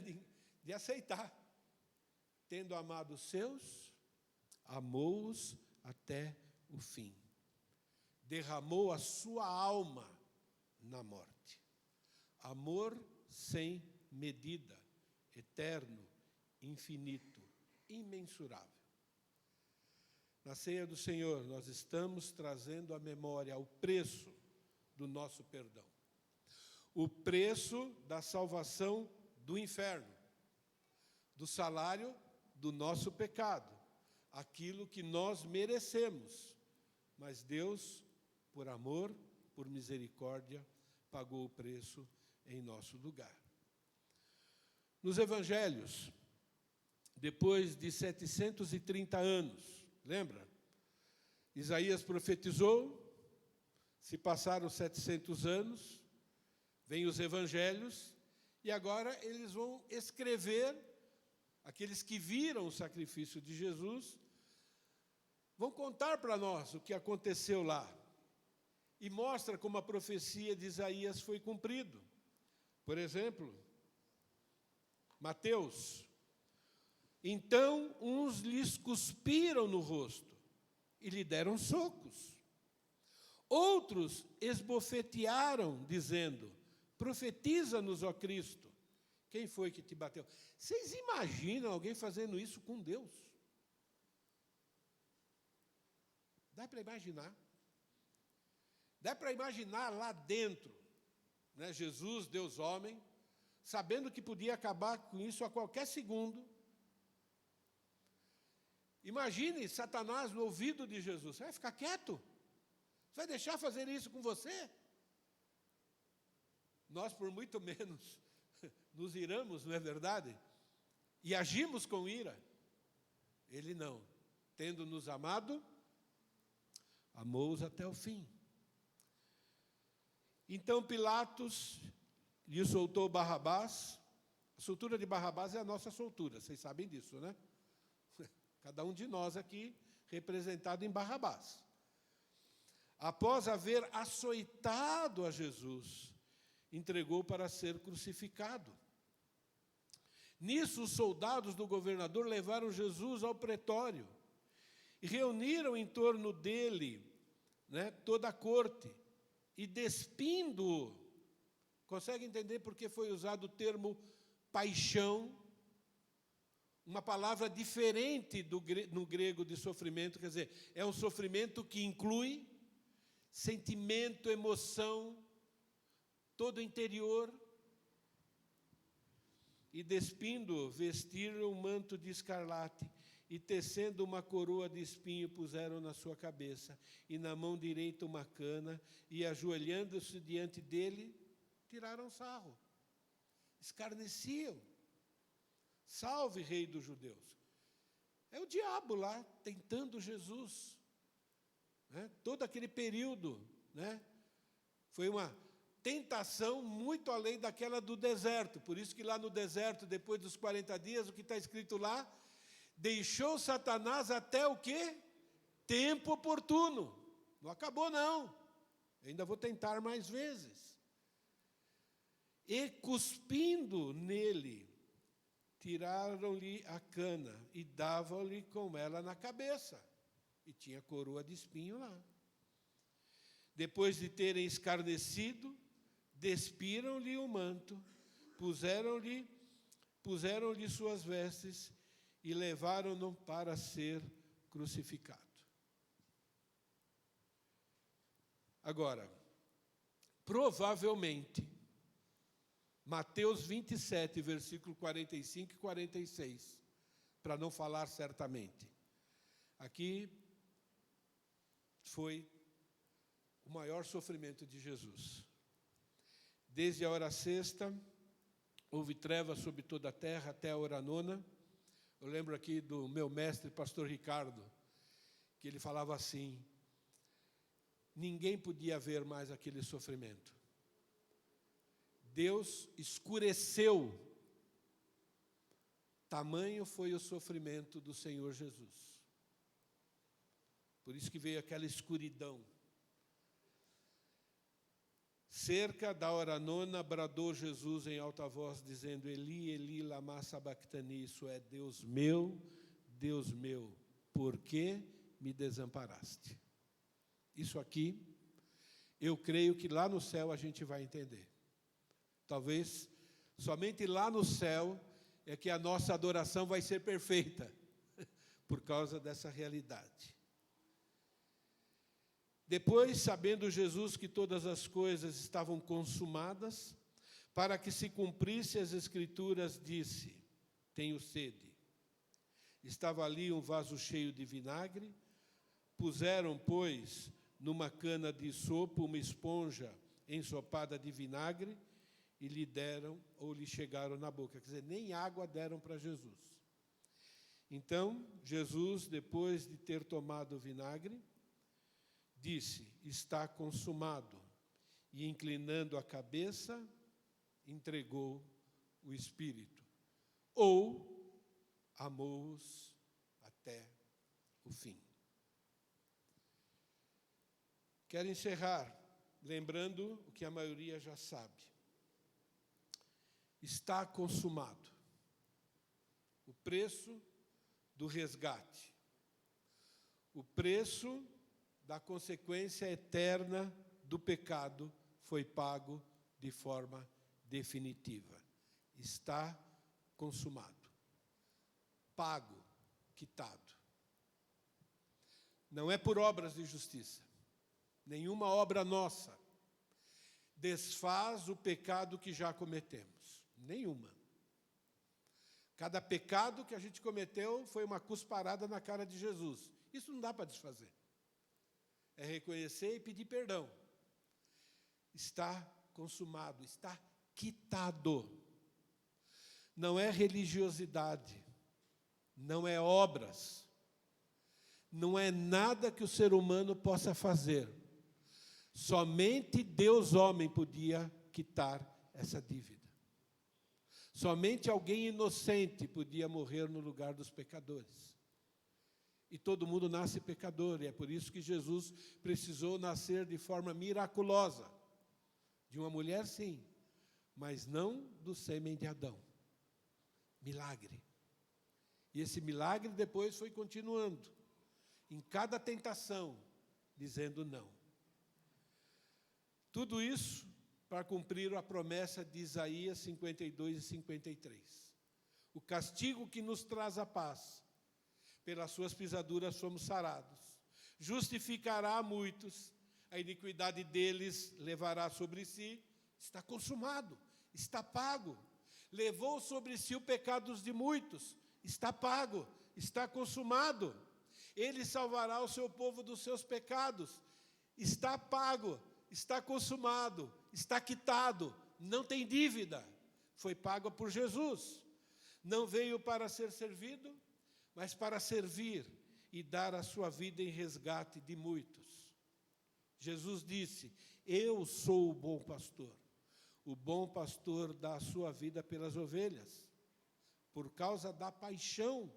de aceitar. Tendo amado os seus, amou-os até o fim. Derramou a sua alma na morte. Amor sem medida, eterno, infinito, imensurável. Na ceia do Senhor, nós estamos trazendo à memória o preço do nosso perdão. O preço da salvação do inferno, do salário do nosso pecado, aquilo que nós merecemos. Mas Deus, por amor, por misericórdia, pagou o preço em nosso lugar. Nos evangelhos, depois de 730 anos, lembra? Isaías profetizou, se passaram 700 anos, vêm os evangelhos, e agora eles vão escrever, aqueles que viram o sacrifício de Jesus, vão contar para nós o que aconteceu lá, e mostra como a profecia de Isaías foi cumprido. Por exemplo, Mateus: então uns lhes cuspiram no rosto e lhe deram socos. Outros esbofetearam, dizendo: profetiza-nos, ó Cristo. Quem foi que te bateu? Vocês imaginam alguém fazendo isso com Deus? Dá para imaginar? Dá para imaginar lá dentro, né, Jesus, Deus homem, sabendo que podia acabar com isso a qualquer segundo. Imagine Satanás no ouvido de Jesus: você vai ficar quieto? Você vai deixar fazer isso com você? Nós, por muito menos, nos iramos, não é verdade? E agimos com ira. Ele não. Tendo nos amado, amou-os até o fim. Então Pilatos lhe soltou Barrabás. A soltura de Barrabás é a nossa soltura, vocês sabem disso, né? Cada um de nós aqui representado em Barrabás. após haver açoitado a Jesus, entregou para ser crucificado. Nisso, os soldados do governador levaram Jesus ao pretório e reuniram em torno dele, toda a corte, e despindo-o. Consegue entender por que foi usado o termo paixão? Uma palavra diferente no grego de sofrimento, quer dizer, é um sofrimento que inclui sentimento, emoção, todo o interior. E despindo-o, vestiram um manto de escarlate, e tecendo uma coroa de espinho, puseram na sua cabeça, e na mão direita uma cana, e ajoelhando-se diante dele, tiraram sarro, escarneciam. Salve, Rei dos Judeus. É o diabo lá, tentando Jesus. Todo aquele período, foi uma tentação muito além daquela do deserto. Por isso que lá no deserto, depois dos 40 dias, o que está escrito lá? Deixou Satanás até o quê? Tempo oportuno. Não acabou, não. Ainda vou tentar mais vezes. E cuspindo nele, tiraram-lhe a cana e davam-lhe com ela na cabeça. E tinha coroa de espinho lá. Depois de terem escarnecido, despiram-lhe o manto, puseram-lhe suas vestes e levaram-no para ser crucificado. Agora, provavelmente, Mateus 27, versículo 45 e 46, para não falar certamente. Aqui foi o maior sofrimento de Jesus. Desde a hora sexta, houve trevas sobre toda a terra até a hora nona. Eu lembro aqui do meu mestre, pastor Ricardo, que ele falava assim: ninguém podia ver mais aquele sofrimento. Deus escureceu. Tamanho foi o sofrimento do Senhor Jesus. Por isso que veio aquela escuridão. Cerca da hora nona, bradou Jesus em alta voz, dizendo: Eli, Eli, lama sabachthani, isso é, Deus meu, por que me desamparaste? Isso aqui, eu creio que lá no céu a gente vai entender. Talvez somente lá no céu é que a nossa adoração vai ser perfeita, por causa dessa realidade. Depois, sabendo Jesus que todas as coisas estavam consumadas, para que se cumprisse as Escrituras, disse: tenho sede. Estava ali um vaso cheio de vinagre. Puseram, pois, numa cana de sopo uma esponja ensopada de vinagre e lhe deram, ou lhe chegaram na boca. Quer dizer, nem água deram para Jesus. Então, Jesus, depois de ter tomado o vinagre, disse: está consumado. E, inclinando a cabeça, entregou o Espírito. Ou amou-os até o fim. Quero encerrar lembrando o que a maioria já sabe. Está consumado. O preço do resgate. O preço da consequência eterna do pecado foi pago de forma definitiva. Está consumado. Pago, quitado. Não é por obras de justiça. Nenhuma obra nossa desfaz o pecado que já cometemos. Nenhuma. Cada pecado que a gente cometeu foi uma cusparada na cara de Jesus. Isso não dá para desfazer. É reconhecer e pedir perdão. Está consumado, está quitado. Não é religiosidade, não é obras, não é nada que o ser humano possa fazer. Somente Deus, homem, podia quitar essa dívida. Somente alguém inocente podia morrer no lugar dos pecadores. E todo mundo nasce pecador, e é por isso que Jesus precisou nascer de forma miraculosa. De uma mulher, sim, mas não do sêmen de Adão. Milagre. E esse milagre depois foi continuando, em cada tentação, dizendo não. Tudo isso para cumprir a promessa de Isaías 52 e 53. O castigo que nos traz a paz, pelas suas pisaduras somos sarados. Justificará a muitos, a iniquidade deles levará sobre si. Está consumado, está pago. Levou sobre si o pecado de muitos, está pago, está consumado. Ele salvará o seu povo dos seus pecados, está pago, está consumado, está quitado, não tem dívida, foi pago por Jesus. Não veio para ser servido, mas para servir e dar a sua vida em resgate de muitos. Jesus disse: eu sou o bom pastor. O bom pastor dá a sua vida pelas ovelhas. Por causa da paixão,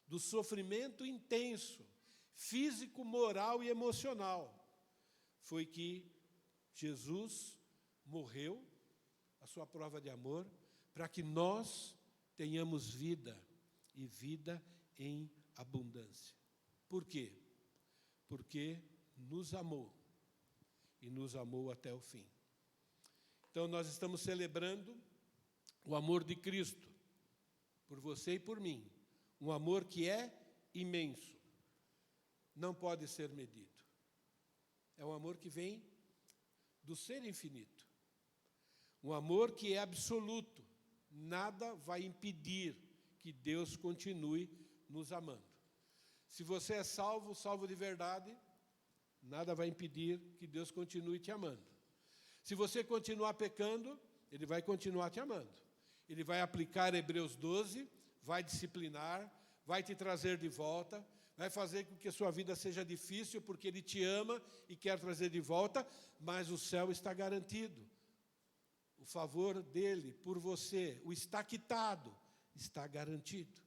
do sofrimento intenso, físico, moral e emocional, foi que Jesus morreu, a sua prova de amor, para que nós tenhamos vida, e vida em abundância. Por quê? Porque nos amou, e nos amou até o fim. Então, nós estamos celebrando o amor de Cristo, por você e por mim. Um amor que é imenso, não pode ser medido. É um amor que vem do ser infinito. Um amor que é absoluto. Nada vai impedir que Deus continue nos amando. Se você é salvo, salvo de verdade, nada vai impedir que Deus continue te amando. Se você continuar pecando, Ele vai continuar te amando. Ele vai aplicar Hebreus 12, vai disciplinar, vai te trazer de volta, vai fazer com que a sua vida seja difícil, porque Ele te ama e quer trazer de volta, mas o céu está garantido. O favor dEle por você, o está quitado, está garantido.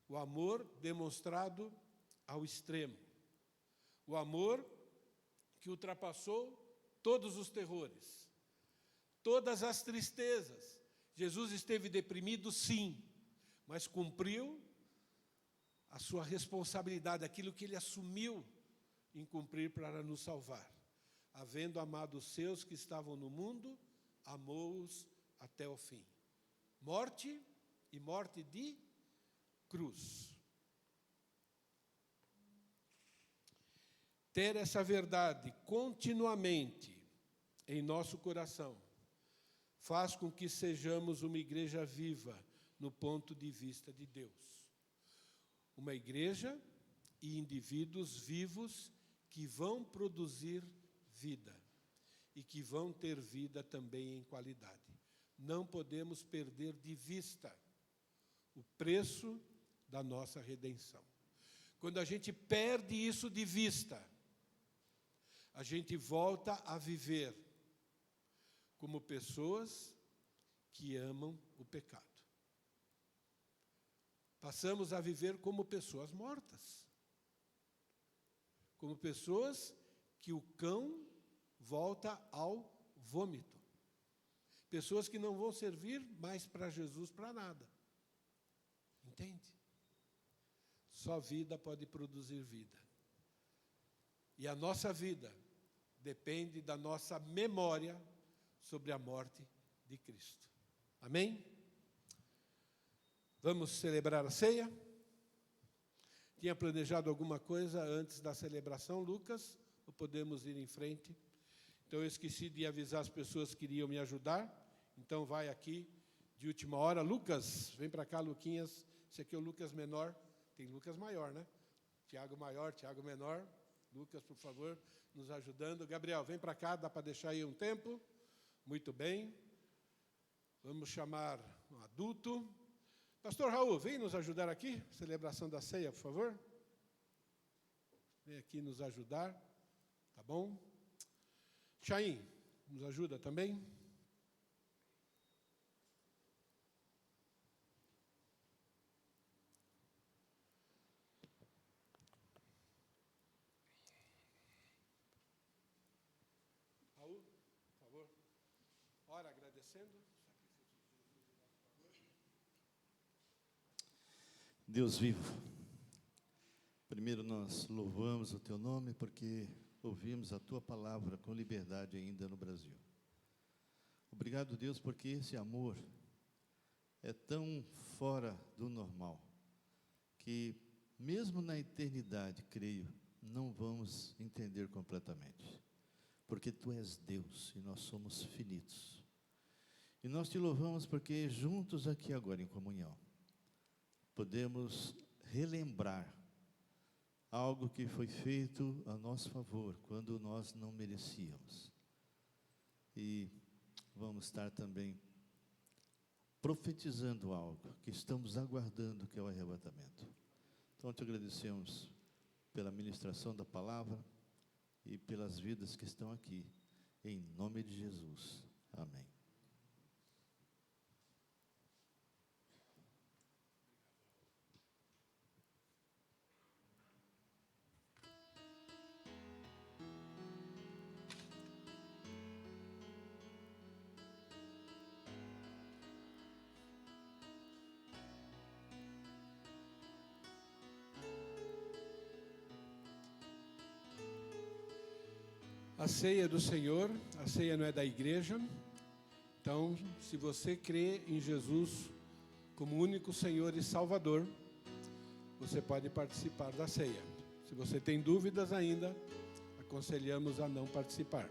O amor demonstrado ao extremo. O amor que ultrapassou todos os terrores, todas as tristezas. Jesus esteve deprimido, sim, mas cumpriu a sua responsabilidade, aquilo que Ele assumiu em cumprir para nos salvar. Havendo amado os seus que estavam no mundo, amou-os até o fim. Morte e morte de cruz. Ter essa verdade continuamente em nosso coração faz com que sejamos uma igreja viva no ponto de vista de Deus. Uma igreja e indivíduos vivos que vão produzir vida e que vão ter vida também em qualidade. Não podemos perder de vista o preço da nossa redenção. Quando a gente perde isso de vista, a gente volta a viver como pessoas que amam o pecado. Passamos a viver como pessoas mortas. Como pessoas que o cão volta ao vômito. Pessoas que não vão servir mais para Jesus para nada. Entende? Só vida pode produzir vida. E a nossa vida depende da nossa memória sobre a morte de Cristo. Amém? Vamos celebrar a ceia? Tinha planejado alguma coisa antes da celebração, Lucas? Ou podemos ir em frente? Então, eu esqueci de avisar as pessoas que iriam me ajudar. Então, vai aqui de última hora. Lucas, vem para cá, Luquinhas. Esse aqui é o Lucas menor. Tem Lucas maior, né? Tiago maior, Tiago menor. Lucas, por favor, nos ajudando. Gabriel, vem para cá, dá para deixar aí um tempo. Muito bem. Vamos chamar um adulto. Pastor Raul, vem nos ajudar aqui. Celebração da ceia, por favor. Vem aqui nos ajudar. Tá bom? Chaim, nos ajuda também. oferecendo. Deus vivo, primeiro nós louvamos o Teu nome porque ouvimos a Tua palavra com liberdade ainda no Brasil. Obrigado, Deus, porque esse amor é tão fora do normal, que mesmo na eternidade, creio, não vamos entender completamente, porque Tu és Deus e nós somos finitos. E nós Te louvamos porque juntos aqui agora em comunhão, podemos relembrar algo que foi feito a nosso favor, quando nós não merecíamos. E vamos estar também profetizando algo que estamos aguardando, que é o arrebatamento. Então, te agradecemos pela ministração da palavra e pelas vidas que estão aqui, em nome de Jesus. Amém. A ceia do Senhor, a ceia não é da igreja. Então, se você crê em Jesus como único Senhor e Salvador, você pode participar da ceia. Se você tem dúvidas ainda, aconselhamos a não participar.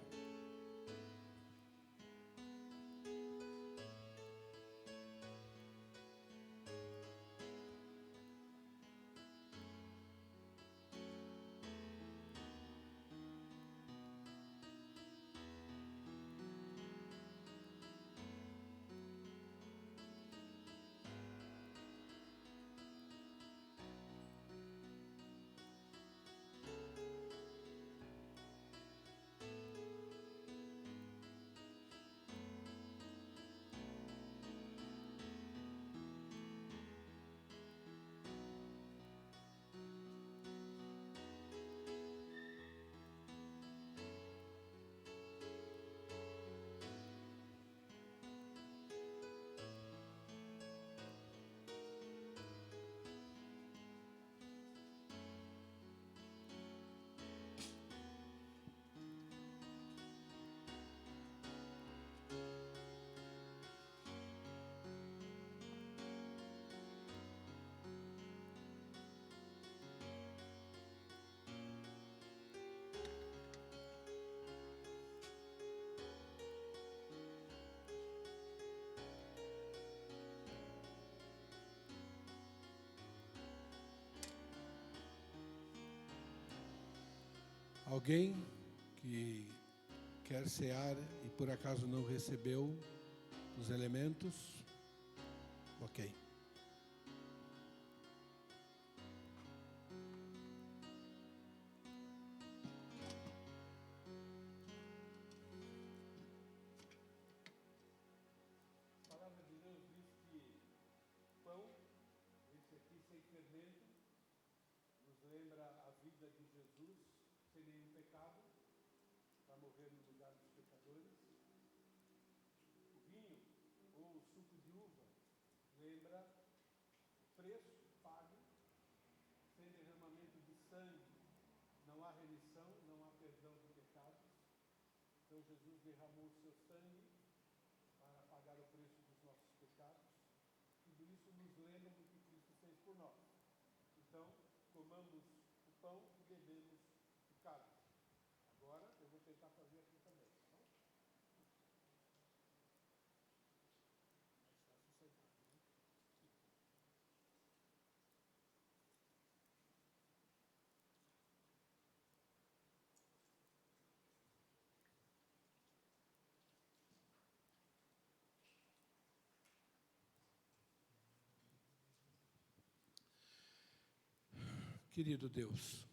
Alguém que quer cear e por acaso não recebeu os elementos? Ok. A palavra de Deus diz que pão, esse aqui sem fermento, nos lembra a vida de Jesus, sem nenhum pecado, para morrer no lugar dos pecadores. O vinho, ou o suco de uva, lembra o preço pago, sem derramamento de sangue, não há remissão, não há perdão de pecados. Então Jesus derramou o seu sangue para pagar o preço dos nossos pecados. Tudo isso nos lembra do que Cristo fez por nós. Então, comamos o pão e bebemos o cálice. Agora eu vou tentar fazer aqui também, tá bom? Mais fácil sentar, né? Querido Deus,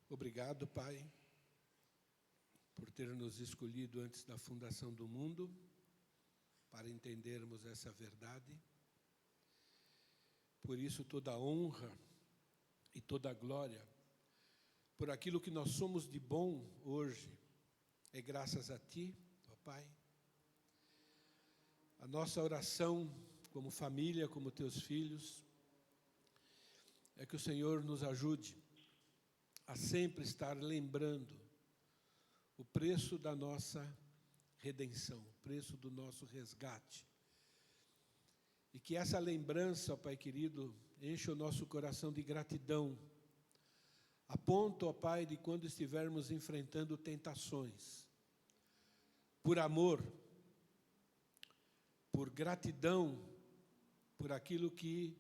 obrigado, Pai, por ter nos escolhido antes da fundação do mundo, para entendermos essa verdade. Por isso toda a honra e toda a glória, por aquilo que nós somos de bom hoje, é graças a Ti, ó Pai. A nossa oração como família, como Teus filhos, é que o Senhor nos ajude a sempre estar lembrando o preço da nossa redenção, o preço do nosso resgate. E que essa lembrança, ó Pai querido, enche o nosso coração de gratidão, a ponto, ó Pai, de quando estivermos enfrentando tentações, por amor, por gratidão, por aquilo que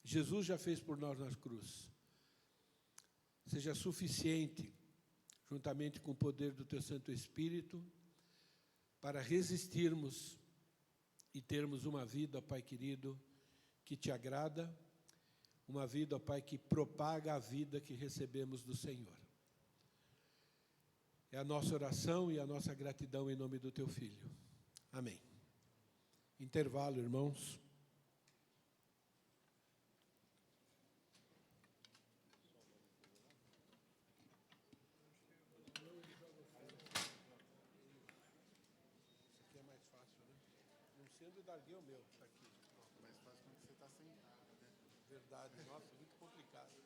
Jesus já fez por nós na cruz, seja suficiente, juntamente com o poder do Teu Santo Espírito, para resistirmos e termos uma vida, ó Pai querido, que Te agrada, uma vida, ó Pai, que propaga a vida que recebemos do Senhor. É a nossa oração e a nossa gratidão em nome do Teu Filho. Amém. Intervalo, irmãos. Eu larguei o meu, está aqui. Mais fácil quando você está sentado, né? Verdade, nossa, muito complicado.